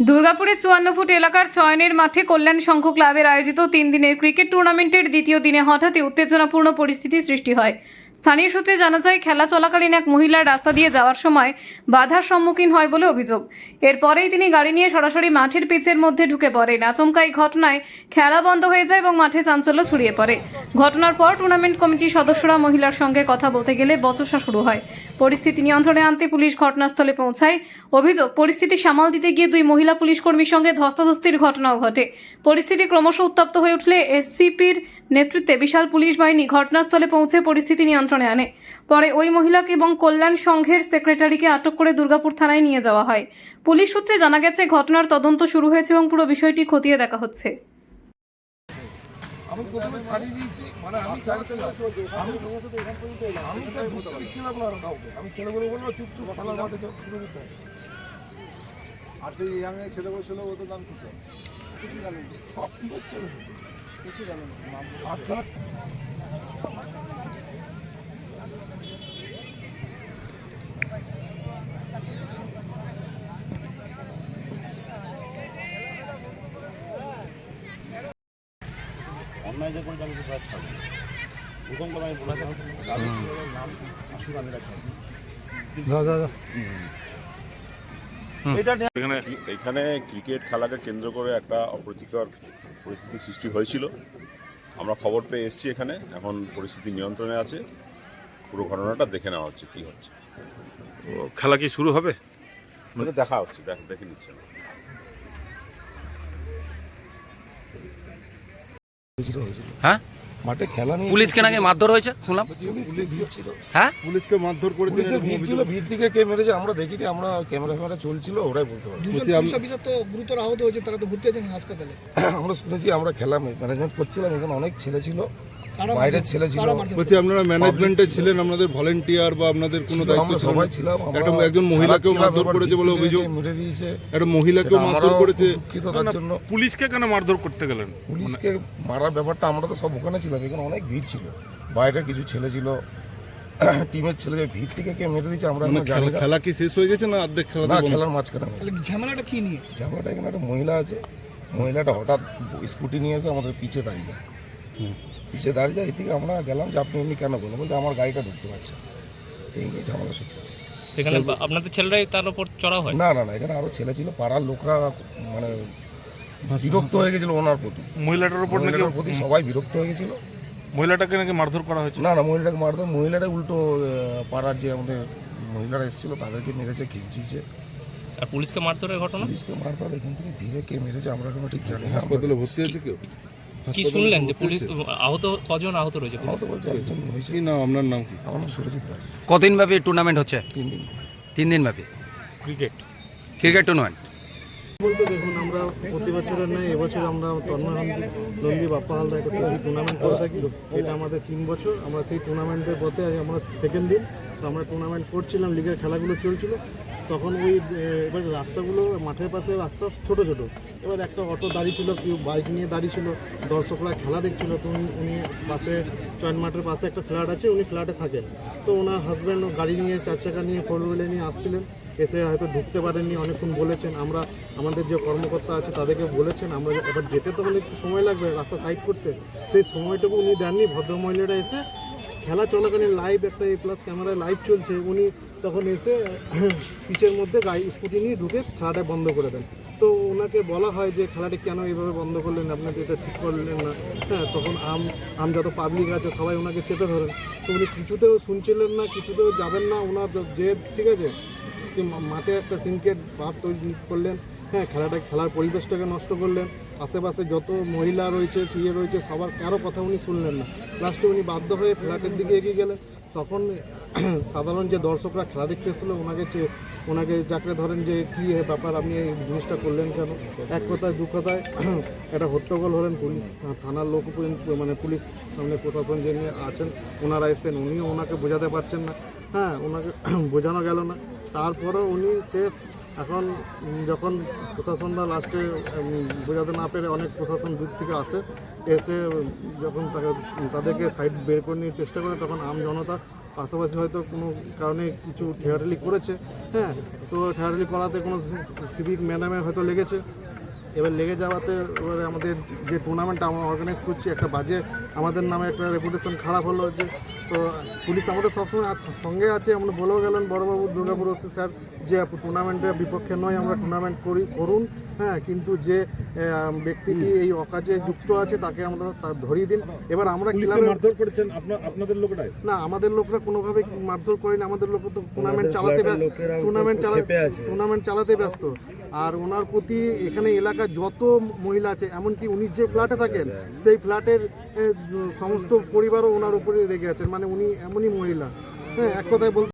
দুর্গাপুরের 54 ফুট এলাকার চয়নের মাঠে কল্যাণ সংঘ ক্লাবের আয়োজিত 3 দিনের ক্রিকেট টুর্নামেন্টের দ্বিতীয় দিনে হঠাৎই উত্তেজনাপূর্ণ পরিস্থিতির সৃষ্টি হয়। স্থানীয় সূত্রে জানা যায়, খেলা চলাকালীন এক মহিলার রাস্তা দিয়ে যাওয়ার সময় বাধার সম্মুখীন হয় বলে অভিযোগ। এরপরেই তিনি গাড়ি নিয়ে সরাসরি মাঠের পিচের মধ্যে ঢুকে পড়েন। আচমকা এই ঘটনায় খেলা বন্ধ হয়ে যায় এবং মাঠে চাঞ্চল্য ছড়িয়ে পড়ে। ঘটনার পর টুর্নামেন্ট কমিটির সদস্যরা মহিলার সঙ্গে কথা বলতে গেলে বচসা শুরু হয়। পরিস্থিতি নিয়ন্ত্রণে আনতে পুলিশ ঘটনাস্থলে পৌঁছায়। অভিযোগ, পরিস্থিতি সামাল দিতে গিয়ে 2 মহিলা পুলিশ কর্মীর সঙ্গে ধস্তাধস্তির ঘটনাও ঘটে। পরিস্থিতি ক্রমশ উত্তপ্ত হয়ে উঠলে এসসিপির নেতৃত্বে বিশাল পুলিশ বাহিনী ঘটনাস্থলে পৌঁছে পরিস্থিতি নিয়ন্ত্রণে আনে। পরে ওই মহিলাকে এবং কল্যাণ সংঘের সেক্রেটারিকে আটক করে দুর্গাপুর থানায় নিয়ে যাওয়া হয়। পুলিশ সূত্রে জানা গেছে, ঘটনার তদন্ত শুরু হয়েছে এবং পুরো বিষয়টি খতিয়ে দেখা হচ্ছে। আমি প্রথমে ছাড়িয়ে দিয়েছি, মানে আমি ছাড়তে না, আমি স্যার বুঝতে পারছিলাম না আরো কাউকে। আমি ছেলেগুলো বলবো চুপ চুপ খেলার মাঠে শুরু করতে হবে। আর সেই ইয়াং ছেলেগুলো ছিল ওদের নাম কি স্যার? কিছু জানেন সব কি হচ্ছে কিছু জানেন আপনার অন্যায় যে করে আমি তো সব ছাড়বো। প্রথম কথা আমি বলেছিলাম নাম আসুন আমি এখানে ক্রিকেট খেলাকে কেন্দ্র করে একটা অপ্রীতিকর পরিস্থিতির সৃষ্টি হয়েছিল। আমরা খবর পেয়ে এসেছি এখানে, এখন পরিস্থিতি নিয়ন্ত্রণে আছে। পুরো ঘটনাটা দেখে নেওয়া হচ্ছে কি হচ্ছে। খেলা কি শুরু হবে? দেখা হচ্ছে, দেখে নিচ্ছে। হ্যাঁ, মাঠে খেলা নিয়ে পুলিশকে নাকি মারধর হয়েছে শুনলাম। হ্যাঁ, পুলিশকে মারধর করেছে, ভিড় ছিল, ভিড় থেকে কে মেরেছে আমরা দেখিনি। আমরা ক্যামেরা চলছিল, ওরাই বলতে পারবো। তো গুরুতর আহত হয়েছে, তারা তো ভর্তি আছেন হাসপাতালে। আমরা শুনেছি, আমরা খেলা ম্যানেজমেন্ট করছিলাম, এখানে অনেক ছেলে ছিল, বাইরের ছেলে ছিল। বলছি আপনারা ম্যানেজমেন্টে ছিলেন, আপনাদের ভলেন্টিয়ার বা আপনাদের কোনো দায়িত্ব আমরা ছিল? সবাই ছিলাম। একজন মহিলাকেও মারধর করেছে বলে অভিযোগ, মেরে দিয়েছে একটা মহিলাকেও মারধর করেছে। দুঃখিত তার জন্য। পুলিশকে কেন মারধর করতে গেলেন? পুলিশকে মারার ব্যাপারটা আমরা তো সব ওখানে ছিলাম, এখানে অনেক ভিড় ছিল, বাইরের কিছু ছেলে ছিল, টিমের ছেলে, ভিড় থেকে কে মেরে দিয়েছে আমরা মানে জানি না। খেলা কি শেষ হয়ে গেছে না অর্ধেক খেলা? না, খেলার মাঝখানে। ঝামেলাটা কি নিয়ে? ঝামেলাটা এখানে একটা মহিলা আছে, মহিলাটা হঠাৎ স্কুটি নিয়ে এসে আমাদের পিছে দাঁড়িয়ে যায়। পিছিয়ে দাঁড়িয়ে যায়, এদিকে আমরা গেলাম যে আপনি এমনি কেন বলুন, বলতে আমার গাড়িটা ঢুকতে পারছে। এই নিয়ে ঝামেলা সূত্র। সেখানে আপনাদের ছেলেরাই তার উপর চড়া হয়? না না না, এখানে আরও ছেলে ছিল, পাড়ার লোকরা মানে বিরক্ত হয়ে গেছিল ওনার প্রতি, মহিলাটার উপর নাকি মহিলাটার প্রতি সবাই বিরক্ত হয়ে গেছিল। মহিলাটাকে নাকি মারধর করা হয়েছে? না না, মহিলাটাকে মারতে, মহিলাটা উল্টো পাড়ার যে আমাদের মহিলারা এসেছিল তাদেরকে মেরেছে, খিঁচিয়েছে। আর পুলিশকে মারধরের ঘটনা? পুলিশকে মারতে হবে, এখান থেকে ভিড়ে কে মেরেছে আমরা এখনো ঠিক জানি না। হাসপাতালে ভর্তি আছে কেউ? কি শুনলেন যে পুলিশ আহত, কজন আহত রয়েছে? আমার তো বলছে একজন হয়েছে। কি নাম আপনার? নাম কি? আমার নাম সুরজিৎ দাস। কতদিন ব্যাপী টুর্নামেন্ট হচ্ছে? 3 দিন। 3 দিন ব্যাপী ক্রিকেট টুর্নামেন্ট। বলতে দেখুন, আমরা প্রতি বছরের নয়, এবছর আমরা তন্ময় নন্দী বাপ্পা হালদা একটা সেই টুর্নামেন্ট করে থাকি। এটা আমাদের 3 বছর। আমরা সেই টুর্নামেন্টের পথে আমরা সেকেন্ড দিন। তো আমরা টুর্নামেন্ট করছিলাম, লিগের খেলাগুলো চলছিল। তখন ওই এবার রাস্তাগুলো, মাঠের পাশে রাস্তা ছোট ছোট। এবার একটা অটো দাঁড়িয়ে ছিল, কেউ বাইক নিয়ে দাঁড়িয়ে ছিল, দর্শকরা খেলা দেখছিল। তো উনি পাশে চয়ন মাঠের পাশে একটা ফ্ল্যাট আছে, উনি ফ্ল্যাটে থাকেন। তো ওনার হাজব্যান্ড গাড়ি নিয়ে 4 চাকা নিয়ে 4 হুইলার নিয়ে আসছিলেন, এসে হয়তো ঢুকতে পারেননি, অনেকক্ষণ বলেছেন। আমরা আমাদের যে কর্মকর্তা আছে তাদেরকে বলেছেন, আমরা এবার যেতে তো একটু সময় লাগবে রাস্তা সাইড করতে, সেই সময়টুকু উনি দেননি। ভদ্রমহিলারা এসে খেলা চলাকালীন লাইভ একটা A+ ক্যামেরায় লাইভ চলছে, উনি তখন এসে পিচের মধ্যে গাড়ি স্কুটি নিয়ে ঢুকে খেলাটা বন্ধ করে দেন। তো ওনাকে বলা হয় যে খেলাটা কেন এইভাবে বন্ধ করলেন, আপনাদের এটা ঠিক করলেন না। হ্যাঁ, তখন আম যত পাবলিক আছে সবাই ওনাকে চেপে ধরেন। তো উনি কিছুতেও শুনছিলেন না, কিছুতেও যাবেন না। ওনার যে ঠিক আছে, মাঠে একটা সিনকেট ভাব তৈরি করলেন। হ্যাঁ, খেলার পরিবেশটাকে নষ্ট করলেন। আশেপাশে যত মহিলা রয়েছে, রয়েছে, সবার কারো কথা উনি শুনলেন না। লাস্টে উনি বাধ্য হয়ে ফ্ল্যাটের দিকে এগিয়ে গেলেন। তখন সাধারণ যে দর্শকরা খেলা দেখতে এসেছিলো ওনাকে জাকড়ে ধরেন যে কী ব্যাপার, আপনি এই জিনিসটা করলেন কেন? এক কথায় দু কথায় একটা হট্টগোল হলেন। পুলিশ থানার লোক, মানে পুলিশ সামনে প্রশাসন যে নিয়ে আছেন ওনারা এসেছেন, উনিও ওনাকে বোঝাতে পারছেন না। হ্যাঁ, ওনাকে বোঝানো গেল না। তারপরেও উনি শেষ, এখন যখন প্রশাসনরা লাস্টে বোঝাতে না পেরে, অনেক প্রশাসন দূর থেকে এসে যখন তাদেরকে সাইড বের করে নিয়ে চেষ্টা করে, তখন জনতা পাশাপাশি হয়তো কোনো কারণে কিছু ঠেয়াঠালি করেছে, হ্যাঁ, তো ঠেয়াঠালি করাতে কোনো সিভিক ম্যাডামের হয়তো লেগেছে। এবার লেগে যাওয়াতে এবারে আমাদের যে টুর্নামেন্টটা আমরা অর্গানাইজ করছি একটা বাজে আমাদের নামে একটা রেপুটেশন খারাপ হলো, যে তো পুলিশ আমাদের সবসময় সঙ্গে আছে। আমরা বলেও গেলেন বড়বাবু দুর্গাপুর ওসি স্যার যে টুর্নামেন্টের বিপক্ষে নয়, আমরা টুর্নামেন্ট করুন, হ্যাঁ, কিন্তু যে ব্যক্তিটি এই অকাজে যুক্ত আছে তাকে আমরা ধরিয়ে দিন। এবার আমরা ক্লাবে মারধর করেছেন আপনাদের লোকটাই? না, আমাদের লোকরা কোনোভাবে মারধর করেনি। আমাদের লোক তো টুর্নামেন্ট চালাতে ব্যস্ত। আর ওনার প্রতি এখানে এলাকার যত মহিলা আছে, এমনকি উনি যে ফ্ল্যাটে থাকেন সেই ফ্ল্যাটের সমস্ত পরিবারও ওনার উপরে রেগে আছেন, মানে উনি এমনই মহিলা, হ্যাঁ, এক কথায় বলতে